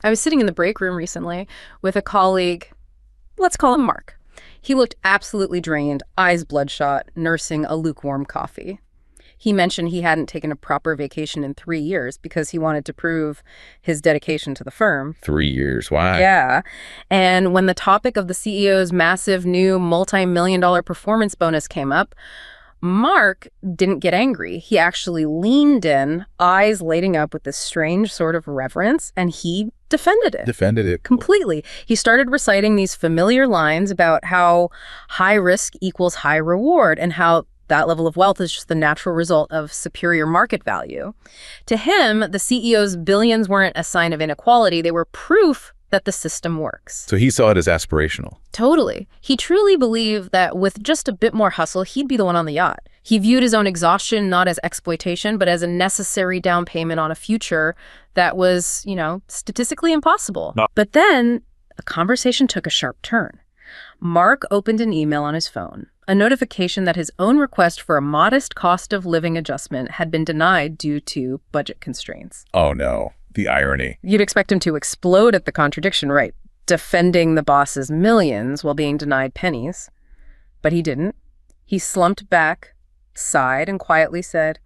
I was sitting in the break room recently with a colleague, let's call him Mark. He looked absolutely drained, eyes bloodshot, nursing a lukewarm coffee. He mentioned he hadn't taken a proper vacation in 3 years because he wanted to prove his dedication to the firm. 3 years, why? Yeah. And when the topic of the CEO's massive new multi-million-dollar performance bonus came up, Mark didn't get angry. He actually leaned in, eyes lighting up with this strange sort of reverence, and he defended it. Defended it. Completely. He started reciting these familiar lines about how high risk equals high reward and how that level of wealth is just the natural result of superior market value. To him, the CEO's billions weren't a sign of inequality. They were proof that the system works. So he saw it as aspirational. Totally. He truly believed that with just a bit more hustle, he'd be the one on the yacht. He viewed his own exhaustion not as exploitation, but as a necessary down payment on a future that was, statistically impossible. No. But then the conversation took a sharp turn. Mark opened an email on his phone, a notification that his own request for a modest cost of living adjustment had been denied due to budget constraints. Oh no, the irony. You'd expect him to explode at the contradiction, right? Defending the boss's millions while being denied pennies. But he didn't. He slumped back, sighed, and quietly said,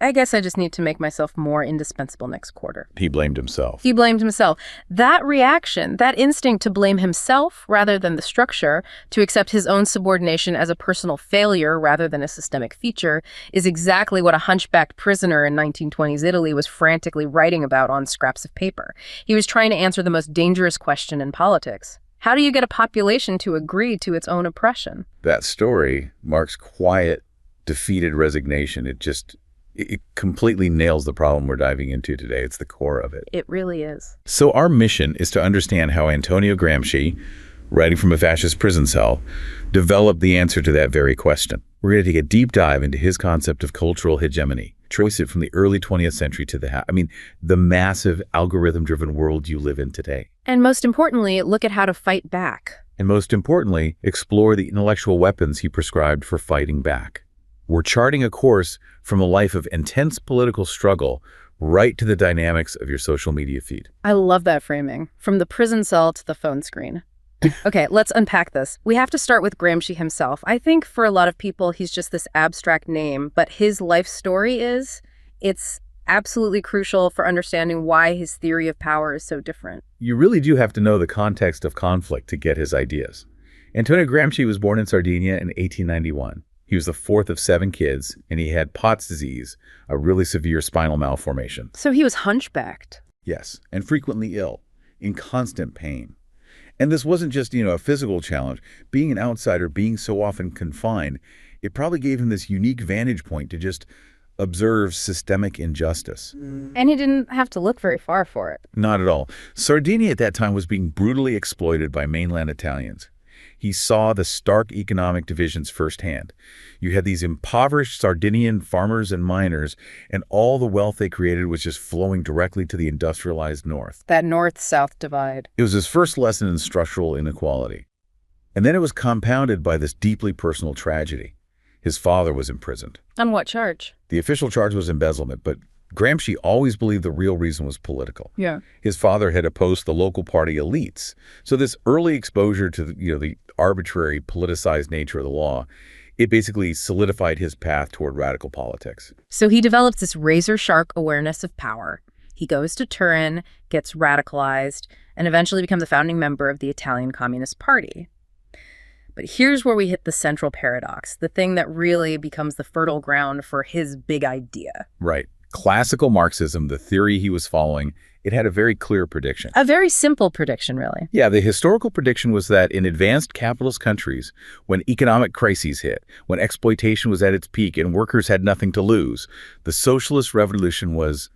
I guess I just need to make myself more indispensable next quarter. He blamed himself. He blamed himself. That reaction, that instinct to blame himself rather than the structure, to accept his own subordination as a personal failure rather than a systemic feature, is exactly what a hunchbacked prisoner in 1920s Italy was frantically writing about on scraps of paper. He was trying to answer the most dangerous question in politics. How do you get a population to agree to its own oppression? That story, Mark's quiet, defeated resignation, it completely nails the problem we're diving into today. It's the core of it. It really is. So our mission is to understand how Antonio Gramsci, writing from a fascist prison cell, developed the answer to that very question. We're going to take a deep dive into his concept of cultural hegemony, trace it from the early 20th century to the massive algorithm-driven world you live in today. And most importantly, look at how to fight back. And most importantly, explore the intellectual weapons he prescribed for fighting back. We're charting a course from a life of intense political struggle right to the dynamics of your social media feed. I love that framing. From the prison cell to the phone screen. Okay, let's unpack this. We have to start with Gramsci himself. I think for a lot of people, he's just this abstract name, but his life story it's absolutely crucial for understanding why his theory of power is so different. You really do have to know the context of conflict to get his ideas. Antonio Gramsci was born in Sardinia in 1891. He was the fourth of 7 kids, and he had Pott's disease, a really severe spinal malformation. So he was hunchbacked. Yes, and frequently ill, in constant pain. And this wasn't just, a physical challenge. Being an outsider, being so often confined, it probably gave him this unique vantage point to just observe systemic injustice. And he didn't have to look very far for it. Not at all. Sardinia at that time was being brutally exploited by mainland Italians. He saw the stark economic divisions firsthand. You had these impoverished Sardinian farmers and miners, and all the wealth they created was just flowing directly to the industrialized north. That north-south divide. It was his first lesson in structural inequality. And then it was compounded by this deeply personal tragedy. His father was imprisoned. On what charge? The official charge was embezzlement, but Gramsci always believed the real reason was political. Yeah. His father had opposed the local party elites. So this early exposure to the arbitrary, politicized nature of the law, it basically solidified his path toward radical politics. So he develops this razor-sharp awareness of power. He goes to Turin, gets radicalized, and eventually becomes a founding member of the Italian Communist Party. But here's where we hit the central paradox, the thing that really becomes the fertile ground for his big idea. Right. Classical Marxism, the theory he was following, it had a very clear prediction. A very simple prediction, really. Yeah, the historical prediction was that in advanced capitalist countries, when economic crises hit, when exploitation was at its peak and workers had nothing to lose, the socialist revolution was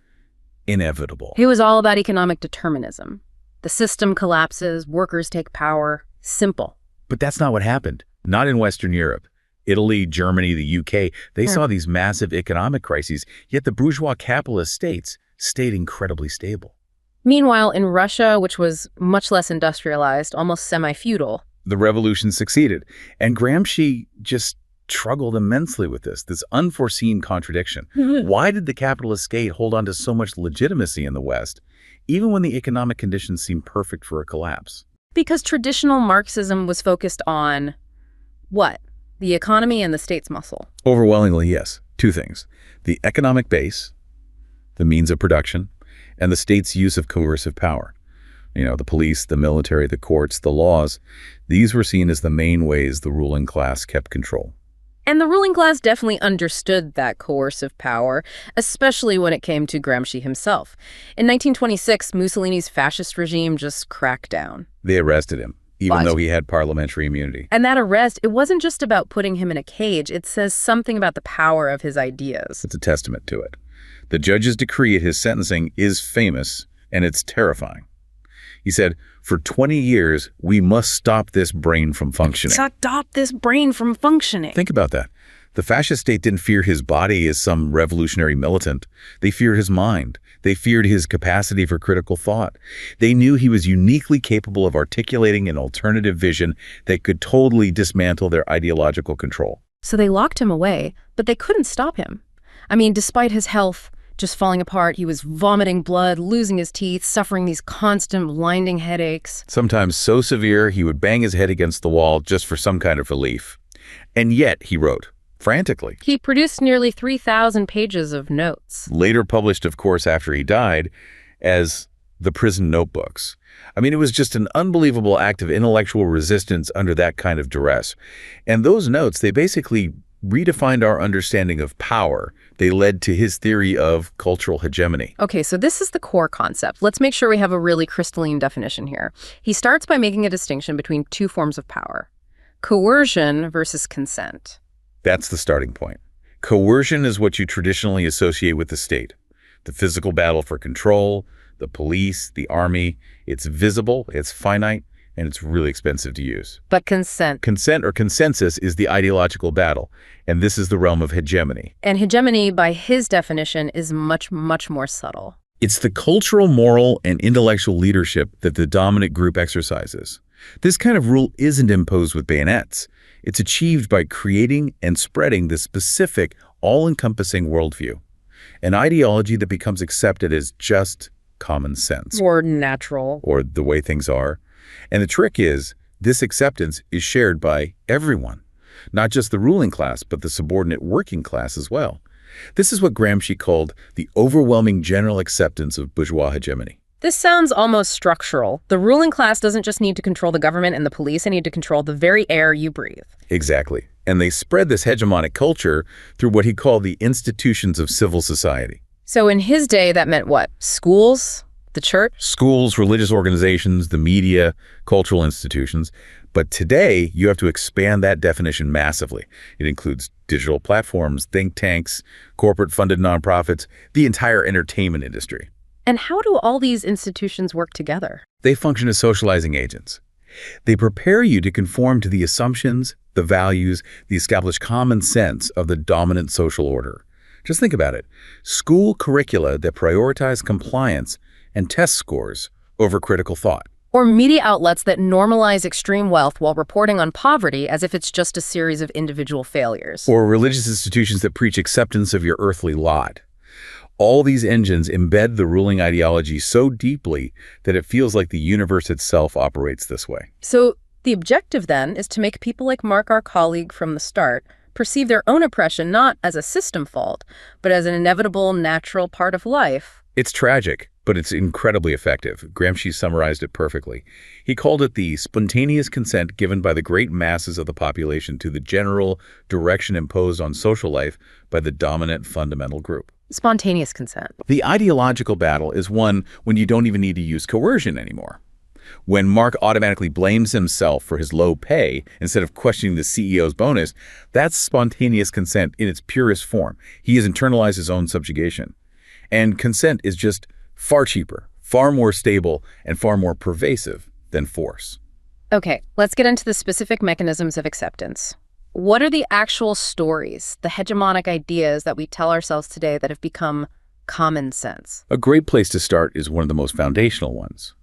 inevitable. It was all about economic determinism. The system collapses, workers take power. Simple. But that's not what happened. Not in Western Europe. Italy, Germany, the UK, they saw these massive economic crises, yet the bourgeois capitalist states stayed incredibly stable. Meanwhile, in Russia, which was much less industrialized, almost semi-feudal, the revolution succeeded, and Gramsci just struggled immensely with this unforeseen contradiction. Why did the capitalist state hold on to so much legitimacy in the West, even when the economic conditions seemed perfect for a collapse? Because traditional Marxism was focused on what? The economy and the state's muscle. Overwhelmingly, yes. Two things. The economic base, the means of production, and the state's use of coercive power. The police, the military, the courts, the laws. These were seen as the main ways the ruling class kept control. And the ruling class definitely understood that coercive power, especially when it came to Gramsci himself. In 1926, Mussolini's fascist regime just cracked down. They arrested him, even though he had parliamentary immunity. And that arrest, it wasn't just about putting him in a cage. It says something about the power of his ideas. It's a testament to it. The judge's decree at his sentencing is famous, and it's terrifying. He said, "For 20 years, we must stop this brain from functioning." Stop this brain from functioning. Think about that. The fascist state didn't fear his body as some revolutionary militant. They feared his mind. They feared his capacity for critical thought. They knew he was uniquely capable of articulating an alternative vision that could totally dismantle their ideological control. So they locked him away, but they couldn't stop him. I mean, despite his health just falling apart, he was vomiting blood, losing his teeth, suffering these constant blinding headaches. Sometimes so severe, he would bang his head against the wall just for some kind of relief. And yet, he wrote, frantically. He produced nearly 3,000 pages of notes. Later published, of course, after he died, as the prison notebooks. I mean, it was just an unbelievable act of intellectual resistance under that kind of duress. And those notes, they basically redefined our understanding of power. They led to his theory of cultural hegemony. Okay, so this is the core concept. Let's make sure we have a really crystalline definition here. He starts by making a distinction between two forms of power: coercion versus consent. That's the starting point. Coercion is what you traditionally associate with the state. The physical battle for control, the police, the army. It's visible, it's finite, and it's really expensive to use. But consent. Consent or consensus is the ideological battle, and this is the realm of hegemony. And hegemony, by his definition, is much, much more subtle. It's the cultural, moral, and intellectual leadership that the dominant group exercises. This kind of rule isn't imposed with bayonets. It's achieved by creating and spreading this specific, all-encompassing worldview, an ideology that becomes accepted as just common sense. Or natural. Or the way things are. And the trick is, this acceptance is shared by everyone, not just the ruling class, but the subordinate working class as well. This is what Gramsci called the overwhelming general acceptance of bourgeois hegemony. This sounds almost structural. The ruling class doesn't just need to control the government and the police, they need to control the very air you breathe. Exactly. And they spread this hegemonic culture through what he called the institutions of civil society. So in his day, that meant what? Schools? The church? Schools, religious organizations, the media, cultural institutions. But today, you have to expand that definition massively. It includes digital platforms, think tanks, corporate-funded nonprofits, the entire entertainment industry. And how do all these institutions work together? They function as socializing agents. They prepare you to conform to the assumptions, the values, the established common sense of the dominant social order. Just think about it. School curricula that prioritize compliance and test scores over critical thought. Or media outlets that normalize extreme wealth while reporting on poverty as if it's just a series of individual failures. Or religious institutions that preach acceptance of your earthly lot. All these engines embed the ruling ideology so deeply that it feels like the universe itself operates this way. So the objective then is to make people like Mark, our colleague from the start, perceive their own oppression not as a system fault, but as an inevitable, natural part of life. It's tragic, but it's incredibly effective. Gramsci summarized it perfectly. He called it the spontaneous consent given by the great masses of the population to the general direction imposed on social life by the dominant fundamental group. Spontaneous consent. The ideological battle is one when you don't even need to use coercion anymore. When Mark automatically blames himself for his low pay instead of questioning the CEO's bonus, that's spontaneous consent in its purest form. He has internalized his own subjugation. And consent is just far cheaper, far more stable, and far more pervasive than force. Okay, let's get into the specific mechanisms of acceptance. What are the actual stories, the hegemonic ideas that we tell ourselves today that have become common sense? A great place to start is one of the most foundational ones.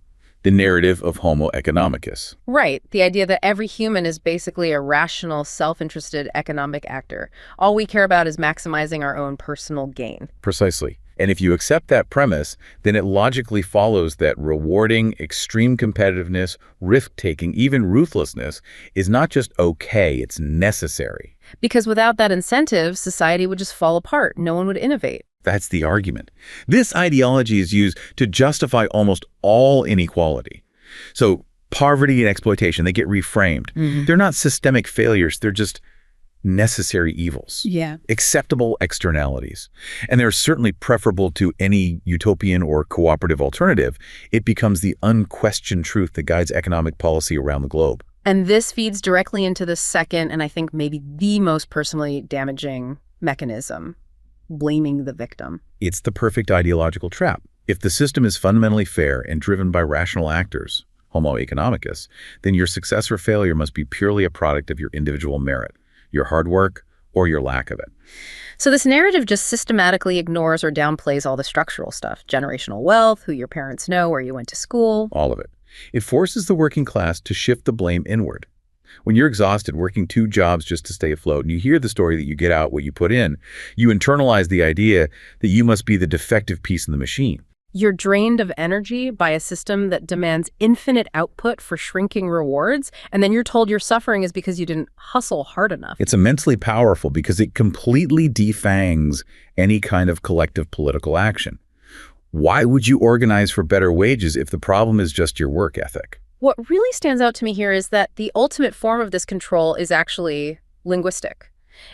the narrative of Homo economicus. Right. The idea that every human is basically a rational, self-interested economic actor. All we care about is maximizing our own personal gain. Precisely. And if you accept that premise, then it logically follows that rewarding extreme competitiveness, risk-taking, even ruthlessness is not just okay, it's necessary. Because without that incentive, society would just fall apart. No one would innovate. That's the argument. This ideology is used to justify almost all inequality. So poverty and exploitation, they get reframed. They're not systemic failures, they're just necessary evils. Yeah. Acceptable externalities. And they're certainly preferable to any utopian or cooperative alternative. It becomes the unquestioned truth that guides economic policy around the globe. And this feeds directly into the second, and I think maybe the most personally damaging mechanism, blaming the victim. It's the perfect ideological trap. If the system is fundamentally fair and driven by rational actors, Homo economicus, then your success or failure must be purely a product of your individual merit, your hard work, or your lack of it. So this narrative just systematically ignores or downplays all the structural stuff, generational wealth, who your parents know, where you went to school. All of it. It forces the working class to shift the blame inward. When you're exhausted working 2 jobs just to stay afloat, and you hear the story that you get out what you put in, you internalize the idea that you must be the defective piece in the machine. You're drained of energy by a system that demands infinite output for shrinking rewards, and then you're told your suffering is because you didn't hustle hard enough. It's immensely powerful because it completely defangs any kind of collective political action. Why would you organize for better wages if the problem is just your work ethic? What really stands out to me here is that the ultimate form of this control is actually linguistic.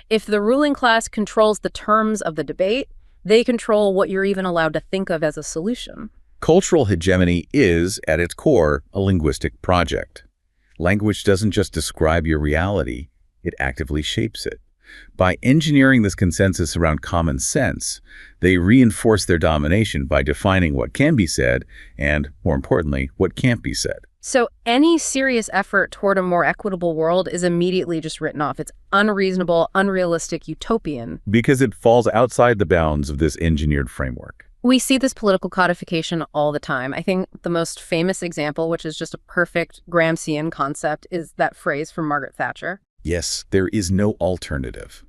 If the ruling class controls the terms of the debate, they control what you're even allowed to think of as a solution. Cultural hegemony is, at its core, a linguistic project. Language doesn't just describe your reality, it actively shapes it. By engineering this consensus around common sense, they reinforce their domination by defining what can be said and, more importantly, what can't be said. So any serious effort toward a more equitable world is immediately just written off. It's unreasonable, unrealistic, utopian. Because it falls outside the bounds of this engineered framework. We see this political codification all the time. I think the most famous example, which is just a perfect Gramscian concept, is that phrase from Margaret Thatcher. Yes, there is no alternative.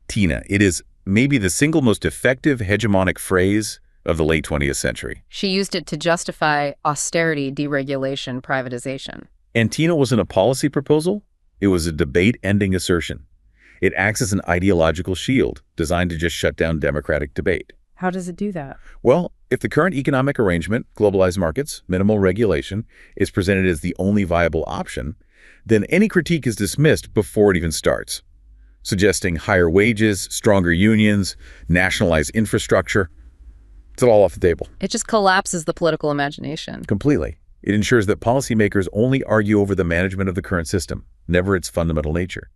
Tina, it is maybe the single most effective hegemonic phrase of the late 20th century. She used it to justify austerity, deregulation, privatization. And Tina wasn't a policy proposal. It was a debate-ending assertion. It acts as an ideological shield designed to just shut down democratic debate. How does it do that? Well, if the current economic arrangement, globalized markets, minimal regulation, is presented as the only viable option, then any critique is dismissed before it even starts, suggesting higher wages, stronger unions, nationalized infrastructure. It's all off the table. It just collapses the political imagination. Completely. It ensures that policymakers only argue over the management of the current system, never its fundamental nature.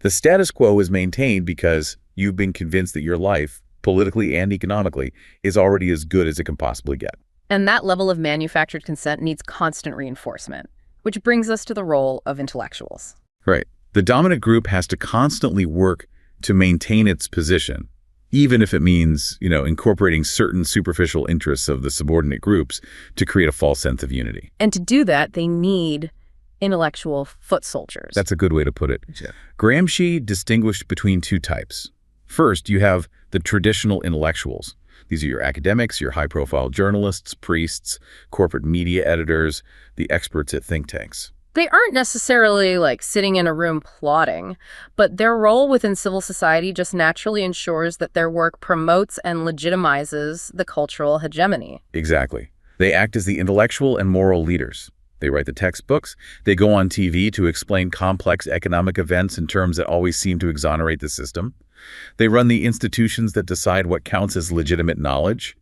The status quo is maintained because you've been convinced that your life, politically and economically, is already as good as it can possibly get. And that level of manufactured consent needs constant reinforcement, which brings us to the role of intellectuals. Right. The dominant group has to constantly work to maintain its position, even if it means, incorporating certain superficial interests of the subordinate groups to create a false sense of unity. And to do that, they need intellectual foot soldiers. That's a good way to put it. Yeah. Gramsci distinguished between 2 types. First, you have the traditional intellectuals. These are your academics, your high-profile journalists, priests, corporate media editors, the experts at think tanks. They aren't necessarily sitting in a room plotting, but their role within civil society just naturally ensures that their work promotes and legitimizes the cultural hegemony. Exactly. They act as the intellectual and moral leaders. They write the textbooks. They go on TV to explain complex economic events in terms that always seem to exonerate the system. They run the institutions that decide what counts as legitimate knowledge.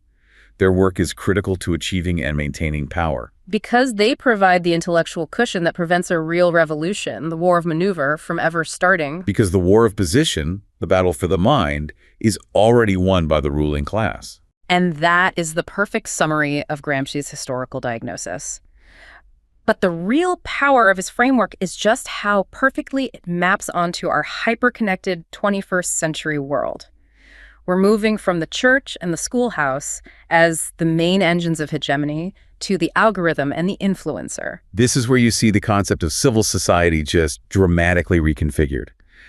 Their work is critical to achieving and maintaining power. Because they provide the intellectual cushion that prevents a real revolution, the war of maneuver, from ever starting. Because the war of position, the battle for the mind, is already won by the ruling class. And that is the perfect summary of Gramsci's historical diagnosis. But the real power of his framework is just how perfectly it maps onto our hyper-connected 21st century world. We're moving from the church and the schoolhouse as the main engines of hegemony to the algorithm and the influencer. This is where you see the concept of civil society just dramatically reconfigured.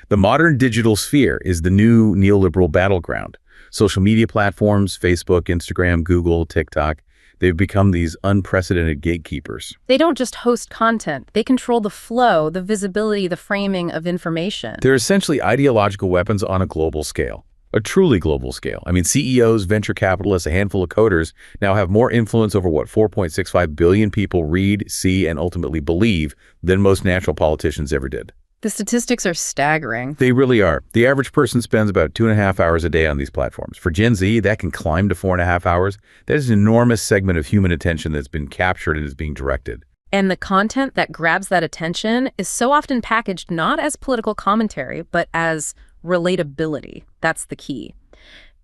The modern digital sphere is the new neoliberal battleground. Social media platforms, Facebook, Instagram, Google, TikTok, they've become these unprecedented gatekeepers. They don't just host content. They control the flow, the visibility, the framing of information. They're essentially ideological weapons on a global scale, a truly global scale. I mean, CEOs, venture capitalists, a handful of coders now have more influence over what 4.65 billion people read, see, and ultimately believe than most natural politicians ever did. The statistics are staggering. They really are. The average person spends about 2.5 hours a day on these platforms. For Gen Z, that can climb to 4.5 hours. That is an enormous segment of human attention that's been captured and is being directed. And the content that grabs that attention is so often packaged not as political commentary, but as relatability. That's the key.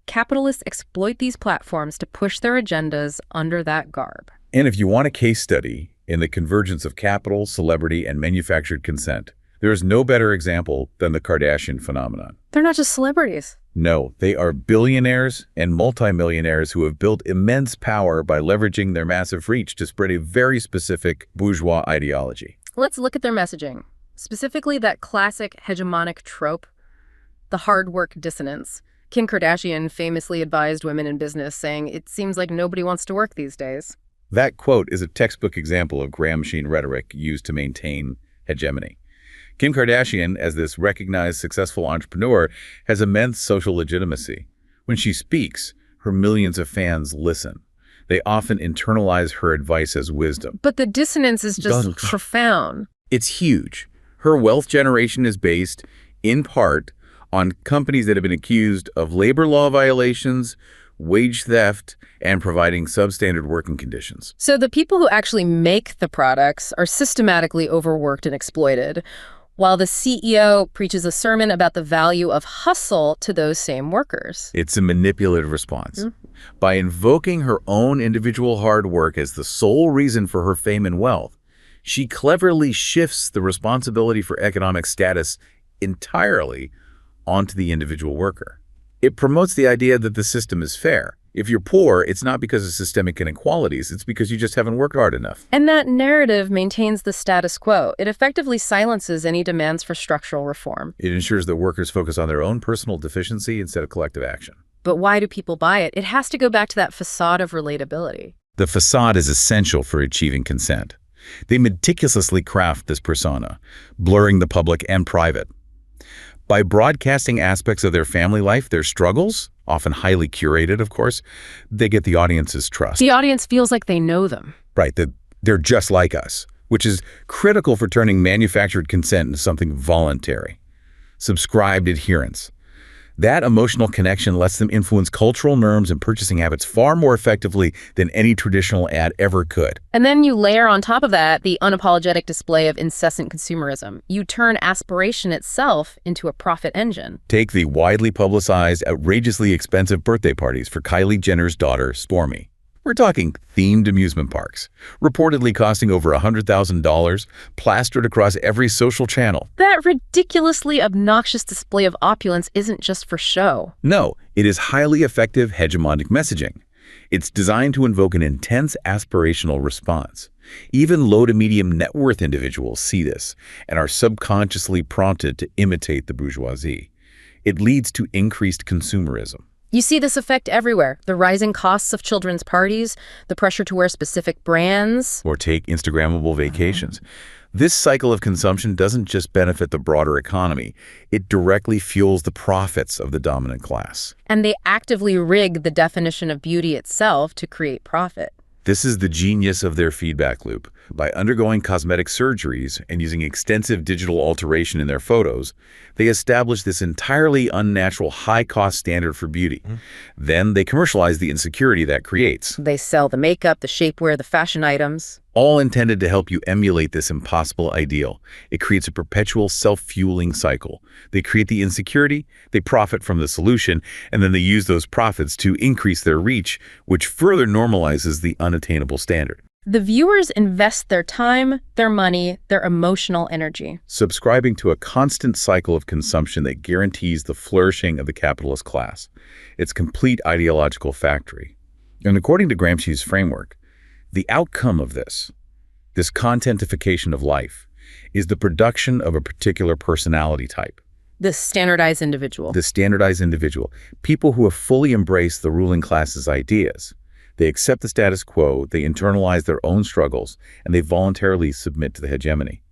Capitalists exploit these platforms to push their agendas under that garb. And if you want a case study in the convergence of capital, celebrity, and manufactured consent, there is no better example than the Kardashian phenomenon. They're not just celebrities. No, they are billionaires and multimillionaires who have built immense power by leveraging their massive reach to spread a very specific bourgeois ideology. Let's look at their messaging, specifically that classic hegemonic trope, the hard work dissonance. Kim Kardashian famously advised women in business, saying, "It seems like nobody wants to work these days." That quote is a textbook example of Gramscian rhetoric used to maintain hegemony. Kim Kardashian, as this recognized successful entrepreneur, has immense social legitimacy. When she speaks, her millions of fans listen. They often internalize her advice as wisdom. But the dissonance is just profound. It's huge. Her wealth generation is based, in part, on companies that have been accused of labor law violations, wage theft, and providing substandard working conditions. So the people who actually make the products are systematically overworked and exploited, while the CEO preaches a sermon about the value of hustle to those same workers. It's a manipulative response. By invoking her own individual hard work as the sole reason for her fame and wealth, she cleverly shifts the responsibility for economic status entirely onto the individual worker. It promotes the idea that the system is fair. If you're poor, it's not because of systemic inequalities, it's because you just haven't worked hard enough. And that narrative maintains the status quo. It effectively silences any demands for structural reform. It ensures that workers focus on their own personal deficiency instead of collective action. But why do people buy it? It has to go back to that facade of relatability. The facade is essential for achieving consent. They meticulously craft this persona, blurring the public and private. By broadcasting aspects of their family life, their struggles, often highly curated, of course, they get the audience's trust. The audience feels like they know them. Right, that they're just like us, which is critical for turning manufactured consent into something voluntary. Subscribed adherence. That emotional connection lets them influence cultural norms and purchasing habits far more effectively than any traditional ad ever could. And then you layer on top of that the unapologetic display of incessant consumerism. You turn aspiration itself into a profit engine. Take the widely publicized, outrageously expensive birthday parties for Kylie Jenner's daughter, Stormy. We're talking themed amusement parks, reportedly costing over $100,000, plastered across every social channel. That ridiculously obnoxious display of opulence isn't just for show. No, it is highly effective hegemonic messaging. It's designed to invoke an intense aspirational response. Even low to medium net worth individuals see this and are subconsciously prompted to imitate the bourgeoisie. It leads to increased consumerism. You see this effect everywhere. The rising costs of children's parties, the pressure to wear specific brands. Or take Instagrammable vacations. This cycle of consumption doesn't just benefit the broader economy. It directly fuels the profits of the dominant class. And they actively rig the definition of beauty itself to create profit. This is the genius of their feedback loop. By undergoing cosmetic surgeries and using extensive digital alteration in their photos, they establish this entirely unnatural high-cost standard for beauty. Then they commercialize the insecurity that creates. They sell the makeup, the shapewear, the fashion items. All intended to help you emulate this impossible ideal. It creates a perpetual self-fueling cycle. They create the insecurity, they profit from the solution, and then they use those profits to increase their reach, which further normalizes the unattainable standard. The viewers invest their time, their money, their emotional energy. Subscribing to a constant cycle of consumption that guarantees the flourishing of the capitalist class. It's complete ideological factory. And according to Gramsci's framework, The outcome of this contentification of life, is the production of a particular personality type. This standardized individual. The standardized individual. People who have fully embraced the ruling class's ideas. They accept the status quo, they internalize their own struggles, and they voluntarily submit to the hegemony.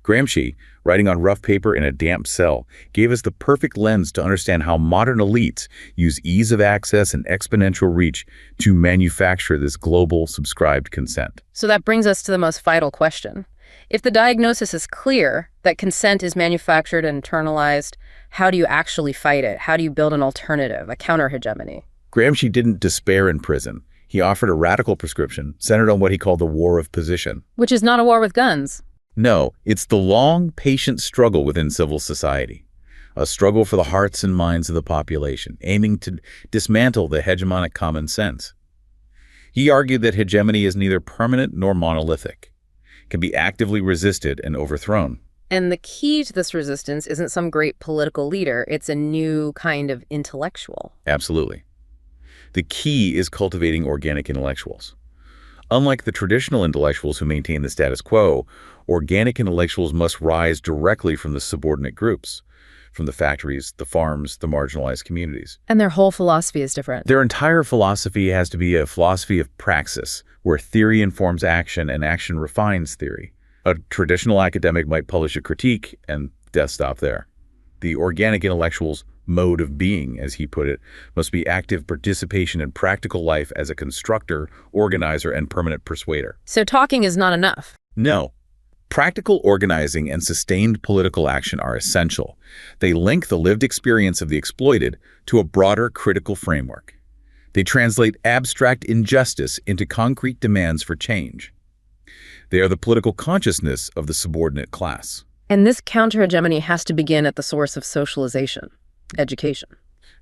Gramsci, writing on rough paper in a damp cell, gave us the perfect lens to understand how modern elites use ease of access and exponential reach to manufacture this global subscribed consent. So that brings us to the most vital question. If the diagnosis is clear, that consent is manufactured and internalized, how do you actually fight it? How do you build an alternative, a counter-hegemony? Gramsci didn't despair in prison. He offered a radical prescription centered on what he called the war of position. Which is not a war with guns. No, it's the long, patient struggle within civil society. A struggle for the hearts and minds of the population, aiming to dismantle the hegemonic common sense. He argued that hegemony is neither permanent nor monolithic. It can be actively resisted and overthrown. And the key to this resistance isn't some great political leader. It's a new kind of intellectual. Absolutely. The key is cultivating organic intellectuals. Unlike the traditional intellectuals who maintain the status quo, organic intellectuals must rise directly from the subordinate groups, from the factories, the farms, the marginalized communities. And their whole philosophy is different. Their entire philosophy has to be a philosophy of praxis, where theory informs action and action refines theory. A traditional academic might publish a critique and death stop there. The organic intellectual's mode of being, as he put it, must be active participation in practical life as a constructor, organizer, and permanent persuader. So talking is not enough. No. Practical organizing and sustained political action are essential. They link the lived experience of the exploited to a broader critical framework. They translate abstract injustice into concrete demands for change. They are the political consciousness of the subordinate class. And this counter-hegemony has to begin at the source of socialization, education.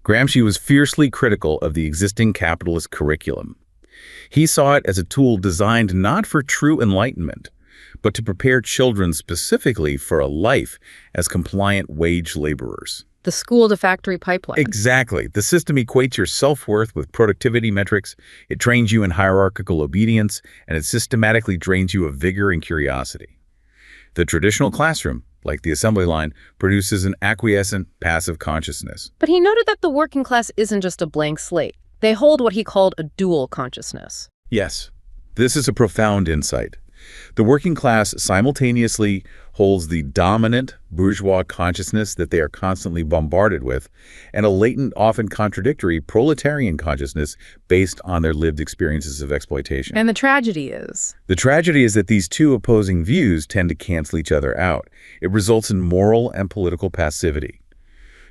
Gramsci was fiercely critical of the existing capitalist curriculum. He saw it as a tool designed not for true enlightenment, but to prepare children specifically for a life as compliant wage laborers. The school-to-factory pipeline. Exactly. The system equates your self-worth with productivity metrics, it trains you in hierarchical obedience, and it systematically drains you of vigor and curiosity. The traditional classroom, like the assembly line, produces an acquiescent, passive consciousness. But he noted that the working class isn't just a blank slate. They hold what he called a dual consciousness. Yes, this is a profound insight. The working class simultaneously holds the dominant bourgeois consciousness that they are constantly bombarded with, and a latent, often contradictory proletarian consciousness based on their lived experiences of exploitation. And the tragedy is? The tragedy is that these two opposing views tend to cancel each other out. It results in moral and political passivity.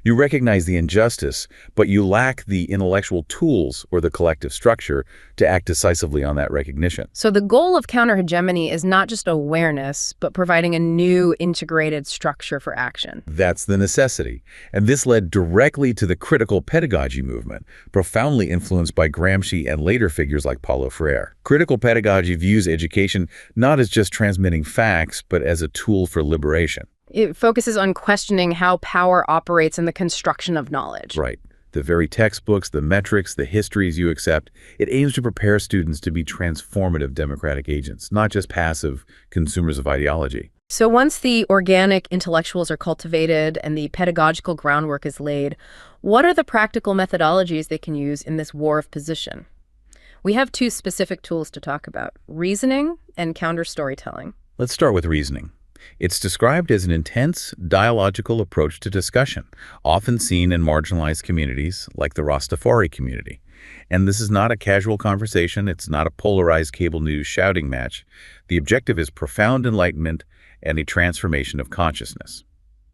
You recognize the injustice, but you lack the intellectual tools or the collective structure to act decisively on that recognition. So the goal of counter-hegemony is not just awareness, but providing a new integrated structure for action. That's the necessity. And this led directly to the critical pedagogy movement, profoundly influenced by Gramsci and later figures like Paulo Freire. Critical pedagogy views education not as just transmitting facts, but as a tool for liberation. It focuses on questioning how power operates in the construction of knowledge. Right. The very textbooks, the metrics, the histories you accept, it aims to prepare students to be transformative democratic agents, not just passive consumers of ideology. So once the organic intellectuals are cultivated and the pedagogical groundwork is laid, what are the practical methodologies they can use in this war of position? We have two specific tools to talk about: reasoning and counter-storytelling. Let's start with reasoning. It's described as an intense, dialogical approach to discussion, often seen in marginalized communities like the Rastafari community. And this is not a casual conversation. It's not a polarized cable news shouting match. The objective is profound enlightenment and a transformation of consciousness.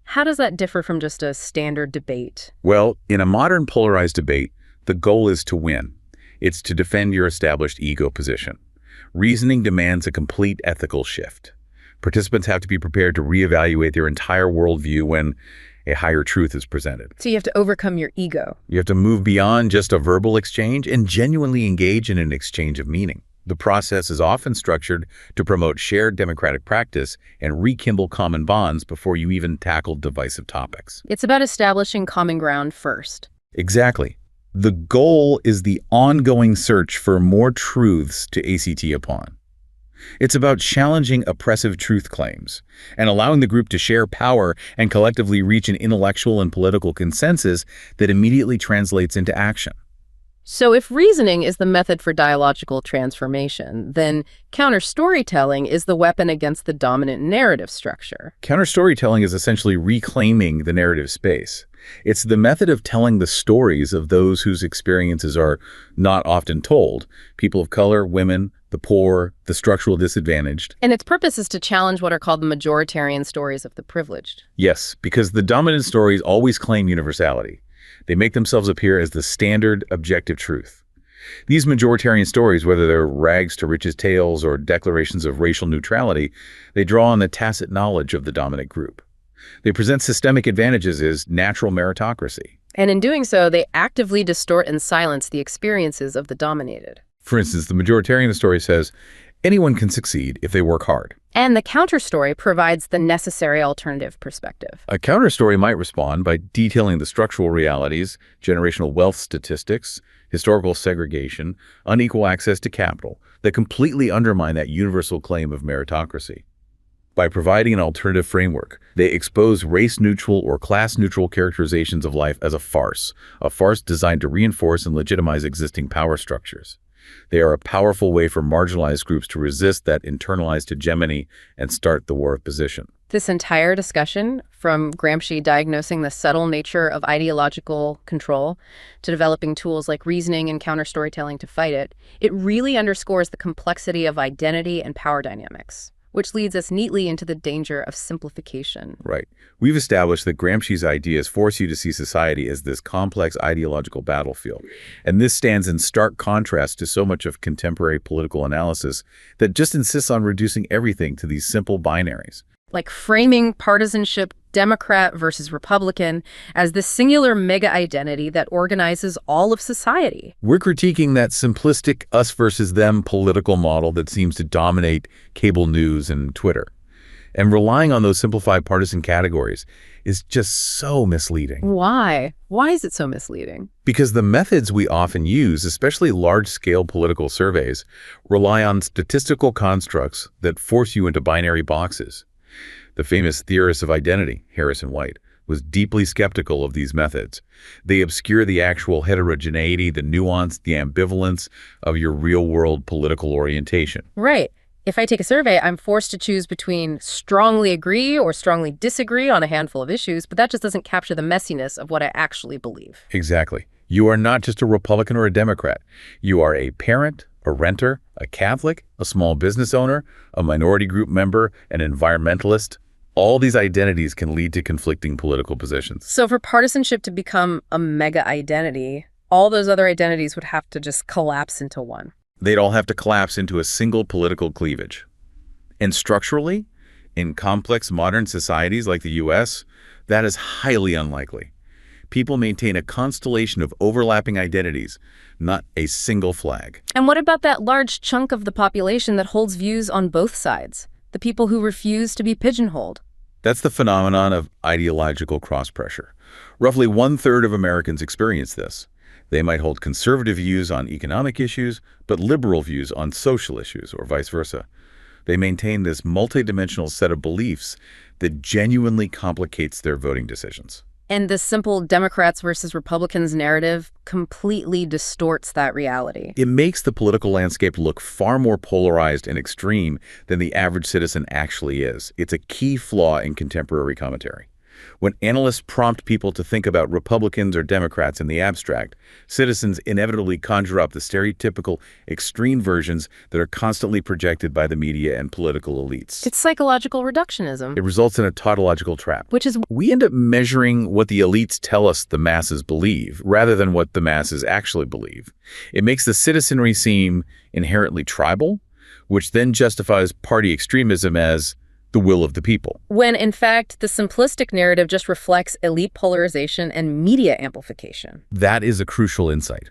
How does that differ from just a standard debate? Well, in a modern polarized debate, the goal is to win. It's to defend your established ego position. Reasoning demands a complete ethical shift. Participants have to be prepared to reevaluate their entire worldview when a higher truth is presented. So you have to overcome your ego. You have to move beyond just a verbal exchange and genuinely engage in an exchange of meaning. The process is often structured to promote shared democratic practice and rekindle common bonds before you even tackle divisive topics. It's about establishing common ground first. Exactly. The goal is the ongoing search for more truths to ACT upon. It's about challenging oppressive truth claims and allowing the group to share power and collectively reach an intellectual and political consensus that immediately translates into action. So if reasoning is the method for dialogical transformation, then counter-storytelling is the weapon against the dominant narrative structure. Counter-storytelling is essentially reclaiming the narrative space. It's the method of telling the stories of those whose experiences are not often told: people of color, women, the poor, the structural disadvantaged. And its purpose is to challenge what are called the majoritarian stories of the privileged. Yes, because the dominant stories always claim universality. They make themselves appear as the standard, objective truth. These majoritarian stories, whether they're rags to riches tales or declarations of racial neutrality, they draw on the tacit knowledge of the dominant group. They present systemic advantages as natural meritocracy. And in doing so, they actively distort and silence the experiences of the dominated. For instance, the majoritarian story says, anyone can succeed if they work hard. And the counter-story provides the necessary alternative perspective. A counter-story might respond by detailing the structural realities, generational wealth statistics, historical segregation, unequal access to capital, that completely undermine that universal claim of meritocracy. By providing an alternative framework, they expose race-neutral or class-neutral characterizations of life as a farce designed to reinforce and legitimize existing power structures. They are a powerful way for marginalized groups to resist that internalized hegemony and start the war of position. This entire discussion, from Gramsci diagnosing the subtle nature of ideological control to developing tools like reasoning and counter-storytelling to fight it, it really underscores the complexity of identity and power dynamics, which leads us neatly into the danger of simplification. Right. We've established that Gramsci's ideas force you to see society as this complex ideological battlefield. And this stands in stark contrast to so much of contemporary political analysis that just insists on reducing everything to these simple binaries. Like framing partisanship, Democrat versus Republican, as this singular mega-identity that organizes all of society. We're critiquing that simplistic us versus them political model that seems to dominate cable news and Twitter. And relying on those simplified partisan categories is just so misleading. Why? Why is it so misleading? Because the methods we often use, especially large-scale political surveys, rely on statistical constructs that force you into binary boxes. The famous theorist of identity, Harrison White, was deeply skeptical of these methods. They obscure the actual heterogeneity, the nuance, the ambivalence of your real-world political orientation. Right. If I take a survey, I'm forced to choose between strongly agree or strongly disagree on a handful of issues, but that just doesn't capture the messiness of what I actually believe. Exactly. You are not just a Republican or a Democrat. You are a parent, a renter, a Catholic, a small business owner, a minority group member, an environmentalist. All these identities can lead to conflicting political positions. So for partisanship to become a mega identity, all those other identities would have to just collapse into one. They'd all have to collapse into a single political cleavage. And structurally, in complex modern societies like the US, that is highly unlikely. People maintain a constellation of overlapping identities, not a single flag. And what about that large chunk of the population that holds views on both sides? The people who refuse to be pigeonholed? That's the phenomenon of ideological cross-pressure. Roughly 1/3 of Americans experience this. They might hold conservative views on economic issues, but liberal views on social issues, or vice versa. They maintain this multidimensional set of beliefs that genuinely complicates their voting decisions. And the simple Democrats versus Republicans narrative completely distorts that reality. It makes the political landscape look far more polarized and extreme than the average citizen actually is. It's a key flaw in contemporary commentary. When analysts prompt people to think about Republicans or Democrats in the abstract, citizens inevitably conjure up the stereotypical extreme versions that are constantly projected by the media and political elites. It's psychological reductionism. It results in a tautological trap. Which is We end up measuring what the elites tell us the masses believe, rather than what the masses actually believe. It makes the citizenry seem inherently tribal, which then justifies party extremism as the will of the people. when, in fact, the simplistic narrative just reflects elite polarization and media amplification. That is a crucial insight.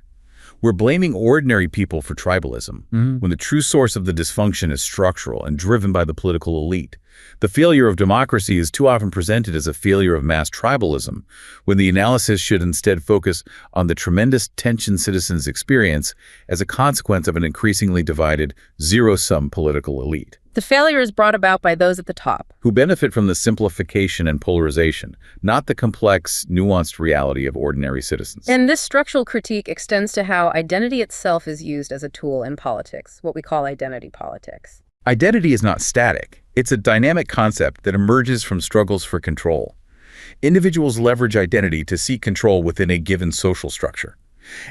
We're blaming ordinary people for tribalism, when the true source of the dysfunction is structural and driven by the political elite. The failure of democracy is too often presented as a failure of mass tribalism, when the analysis should instead focus on the tremendous tension citizens experience as a consequence of an increasingly divided, zero-sum political elite. The failure is brought about by those at the top, Who benefit from the simplification and polarization, not the complex, nuanced reality of ordinary citizens. And this structural critique extends to how identity itself is used as a tool in politics, what we call identity politics. Identity is not static. It's a dynamic concept that emerges from struggles for control. Individuals leverage identity to seek control within a given social structure.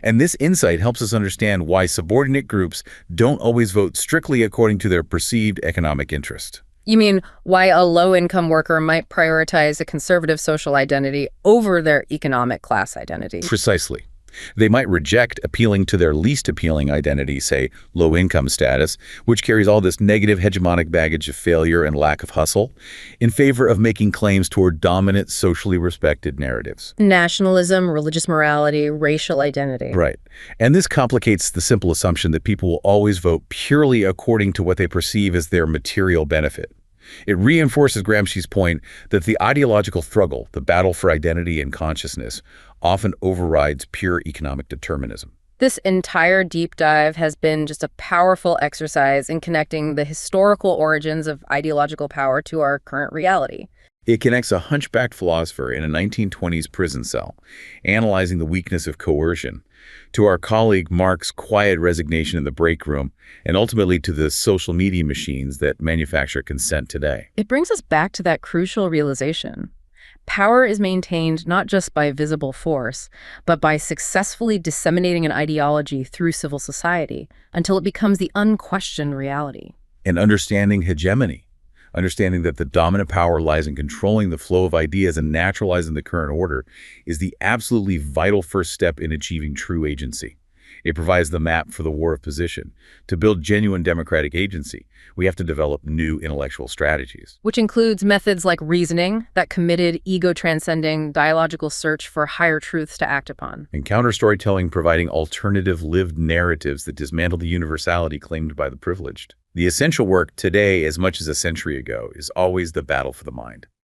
And this insight helps us understand why subordinate groups don't always vote strictly according to their perceived economic interest. You mean why a low-income worker might prioritize a conservative social identity over their economic class identity? Precisely. They might reject appealing to their least appealing identity, say low-income status, which carries all this negative hegemonic baggage of failure and lack of hustle, in favor of making claims toward dominant, socially respected narratives. Nationalism, religious morality, racial identity. Right. And this complicates the simple assumption that people will always vote purely according to what they perceive as their material benefit. It reinforces Gramsci's point that the ideological struggle, the battle for identity and consciousness, often overrides pure economic determinism. This entire deep dive has been just a powerful exercise in connecting the historical origins of ideological power to our current reality. It connects a hunchbacked philosopher in a 1920s prison cell, analyzing the weakness of coercion, to our colleague Mark's quiet resignation in the break room, and ultimately to the social media machines that manufacture consent today. It brings us back to that crucial realization. Power is maintained not just by visible force, but by successfully disseminating an ideology through civil society until it becomes the unquestioned reality. And understanding hegemony, understanding that the dominant power lies in controlling the flow of ideas and naturalizing the current order, is the absolutely vital first step in achieving true agency. It provides the map for the war of position. To build genuine democratic agency, we have to develop new intellectual strategies. Which includes methods like reasoning, that committed, ego-transcending, dialogical search for higher truths to act upon. And counter-storytelling, providing alternative lived narratives that dismantle the universality claimed by the privileged. The essential work today, as much as a century ago, is always the battle for the mind.